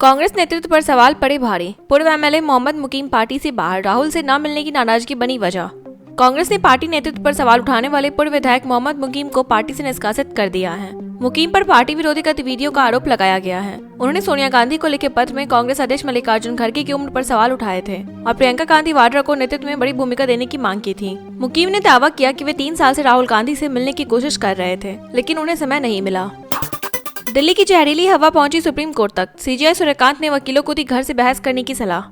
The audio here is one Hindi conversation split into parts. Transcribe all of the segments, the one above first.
कांग्रेस नेतृत्व पर सवाल पड़े भारी। पूर्व एमएलए मोहम्मद मुकीम पार्टी से बाहर, राहुल से न मिलने की नाराजगी बनी वजह। कांग्रेस ने पार्टी नेतृत्व पर सवाल उठाने वाले पूर्व विधायक मोहम्मद मुकीम को पार्टी से निष्कासित कर दिया है। मुकीम पर पार्टी विरोधी गतिविधियों का आरोप लगाया गया है। उन्होंने सोनिया गांधी को लिखे पत्र में कांग्रेस अध्यक्ष मल्लिकार्जुन खड़गे की उम्र पर सवाल उठाए थे और प्रियंका गांधी वाड्रा को नेतृत्व में बड़ी भूमिका देने की मांग की थी। मुकीम ने दावा किया कि वे 3 साल से राहुल गांधी से मिलने की कोशिश कर रहे थे, लेकिन उन्हें समय नहीं मिला। दिल्ली की जहरीली हवा पहुंची सुप्रीम कोर्ट तक। सीजेआई सूर्यकांत ने वकीलों को दी घर से बहस करने की सलाह।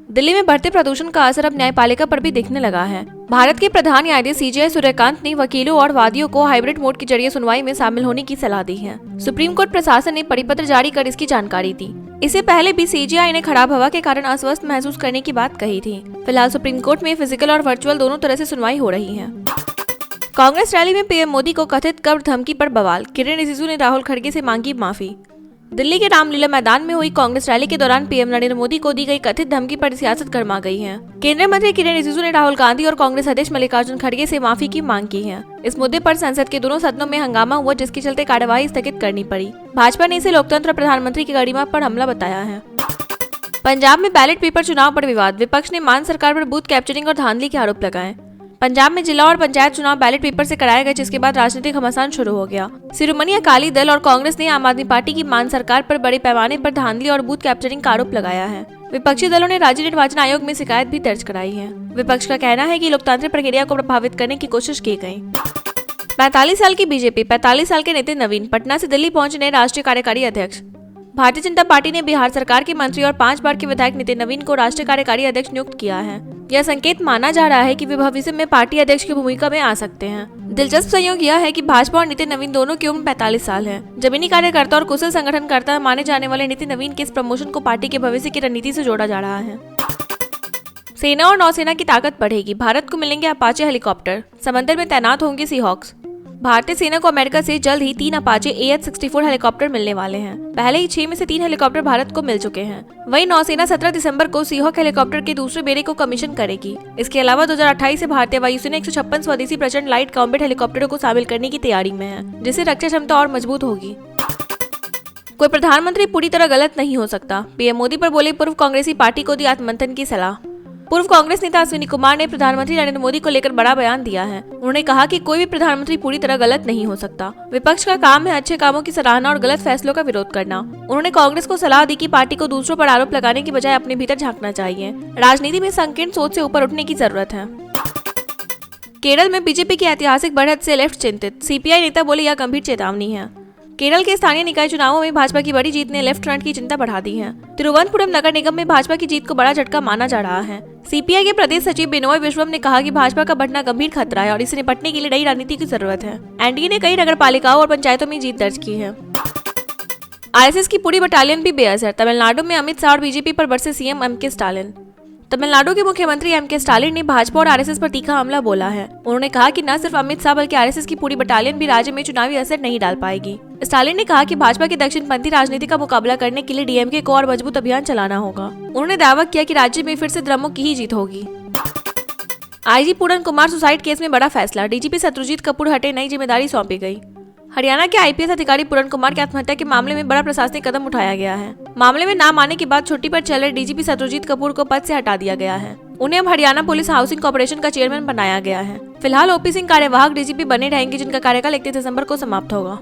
दिल्ली में बढ़ते प्रदूषण का असर अब न्यायपालिका पर भी दिखने लगा है। भारत के प्रधान न्यायाधीश सीजेआई सूर्यकांत ने वकीलों और वादियों को हाइब्रिड मोड के जरिए सुनवाई में शामिल होने की सलाह दी है। सुप्रीम कोर्ट प्रशासन ने परिपत्र जारी कर इसकी जानकारी दी। इससे पहले भी सीजेआई ने खराब हवा के कारण अस्वस्थ महसूस करने की बात कही थी। फिलहाल सुप्रीम कोर्ट में फिजिकल और वर्चुअल दोनों तरह से सुनवाई हो रही है। कांग्रेस रैली में पीएम मोदी को कथित कब्र धमकी पर बवाल। किरण रिजिजू ने राहुल खड़गे से मांगी माफी। दिल्ली के रामलीला मैदान में हुई कांग्रेस रैली के दौरान पीएम नरेंद्र मोदी को दी गई कथित धमकी पर सियासत गर्मा गई है। केंद्रीय मंत्री किरण रिजिजू ने राहुल गांधी और कांग्रेस अध्यक्ष मल्लिकार्जुन खड़गे से माफी की मांग की है। इस मुद्दे पर संसद के दोनों सदनों में हंगामा हुआ, जिसके चलते कार्यवाही स्थगित करनी पड़ी। भाजपा ने इसे लोकतंत्र और प्रधानमंत्री की गरिमा पर हमला बताया है। पंजाब में बैलेट पेपर चुनाव पर विवाद। विपक्ष ने मान सरकार पर बूथ कैप्चरिंग और धांधली के आरोप लगाए। पंजाब में जिला और पंचायत चुनाव बैलेट पेपर से कराए गए, जिसके बाद राजनीतिक घमासान शुरू हो गया। शिरोमणि अकाली दल और कांग्रेस ने आम आदमी पार्टी की मान सरकार पर बड़े पैमाने पर धांधली और बूथ कैप्चरिंग का आरोप लगाया है। विपक्षी दलों ने राज्य निर्वाचन आयोग में शिकायत भी दर्ज कराई है। विपक्ष का कहना है कि लोकतांत्रिक प्रक्रिया को प्रभावित करने की कोशिश की गई। 45 साल की बीजेपी, 45 साल के नितिन नवीन पटना से दिल्ली पहुंचे नए राष्ट्रीय कार्यकारी अध्यक्ष। भारतीय जनता पार्टी ने बिहार सरकार के मंत्री और 5 बार के विधायक नितिन नवीन को राष्ट्रीय कार्यकारी अध्यक्ष नियुक्त किया है। यह संकेत माना जा रहा है कि वे भविष्य में पार्टी अध्यक्ष की भूमिका में आ सकते हैं। दिलचस्प संयोग यह है कि भाजपा और नितिन नवीन दोनों की उम्र 45 साल है। जमीनी कार्यकर्ता और कुशल संगठनकर्ता माने जाने वाले नितिन नवीन के इस प्रमोशन को पार्टी के भविष्य की रणनीति से जोड़ा जा रहा है। सेना और नौसेना की ताकत बढ़ेगी। भारत को मिलेंगे अपाचे हेलीकॉप्टर। समंदर में तैनात होंगे सीहॉक्स। भारतीय सेना को अमेरिका से जल्द ही 3 अपाचे AH-64 हेलीकॉप्टर मिलने वाले हैं। पहले ही 6 में से 3 हेलीकॉप्टर भारत को मिल चुके हैं। वहीं नौसेना 17 दिसंबर को सीहॉक हेलीकॉप्टर के दूसरे बेड़े को कमीशन करेगी। इसके अलावा 2028 से भारतीय वायुसेना 156 स्वदेशी प्रचंड लाइट कॉम्बैट हेलीकॉप्टरों को शामिल करने की तैयारी में है, जिससे रक्षा क्षमता और मजबूत होगी। कोई प्रधानमंत्री पूरी तरह गलत नहीं हो सकता। पीएम मोदी पर बोले पूर्व कांग्रेसी पार्टी को दी आत्ममंथन की सलाह। पूर्व कांग्रेस नेता अश्विनी कुमार ने प्रधानमंत्री नरेंद्र मोदी को लेकर बड़ा बयान दिया है। उन्होंने कहा कि कोई भी प्रधानमंत्री पूरी तरह गलत नहीं हो सकता। विपक्ष का काम है अच्छे कामों की सराहना और गलत फैसलों का विरोध करना। उन्होंने कांग्रेस को सलाह दी कि पार्टी को दूसरों पर आरोप लगाने की बजाय अपने भीतर झांकना चाहिए। राजनीति में संकीर्ण सोच से ऊपर उठने की जरूरत है। केरल में बीजेपी की ऐतिहासिक बढ़त से लेफ्ट चिंतित। सीपीआई नेता बोले यह गंभीर चेतावनी है। केरल के स्थानीय निकाय चुनावों में भाजपा की बड़ी जीत ने लेफ्ट फ्रंट की चिंता बढ़ा दी है। तिरुवनंतपुरम नगर निगम में भाजपा की जीत को बड़ा झटका माना जा रहा है। सीपीआई के प्रदेश सचिव बिनोय विश्वम ने कहा कि भाजपा का बढ़ना गंभीर खतरा है और इसे निपटने के लिए नई रणनीति की जरूरत है। एनडीए ने कई नगरपालिकाओं और पंचायतों में जीत दर्ज की है। आरएसएस की पूरी बटालियन भी बेअसर। तमिलनाडु में अमित शाह और बीजेपी पर बरसे सीएम एमके स्टालिन। तमिलनाडु के मुख्यमंत्री एमके स्टालिन ने भाजपा और आरएसएस पर तीखा हमला बोला है। उन्होंने कहा कि न सिर्फ अमित शाह बल्कि आरएसएस की पूरी बटालियन भी राज्य में चुनावी असर नहीं डाल पाएगी। स्टालिन ने कहा कि भाजपा की दक्षिणपंथी राजनीति का मुकाबला करने के लिए डीएमके को और मजबूत अभियान चलाना होगा। उन्होंने दावा किया कि राज्य में फिर से द्रमुक की ही जीत होगी। आईजी पूरन कुमार सुसाइड केस में बड़ा फैसला। डीजीपी शत्रुजीत कपूर हटे, नई जिम्मेदारी सौंपी गई। हरियाणा के आईपीएस अधिकारी पूरन कुमार की आत्महत्या के मामले में बड़ा प्रशासनिक कदम उठाया गया है। मामले में नाम आने के बाद छुट्टी पर चल रहे डीजीपी शत्रुजीत कपूर को पद से हटा दिया गया है। उन्हें अब हरियाणा पुलिस हाउसिंग कॉर्पोरेशन का चेयरमैन बनाया गया है। फिलहाल ओपी सिंह कार्यवाहक डीजीपी बने रहेंगे, जिनका कार्यकाल 31 दिसंबर को समाप्त होगा।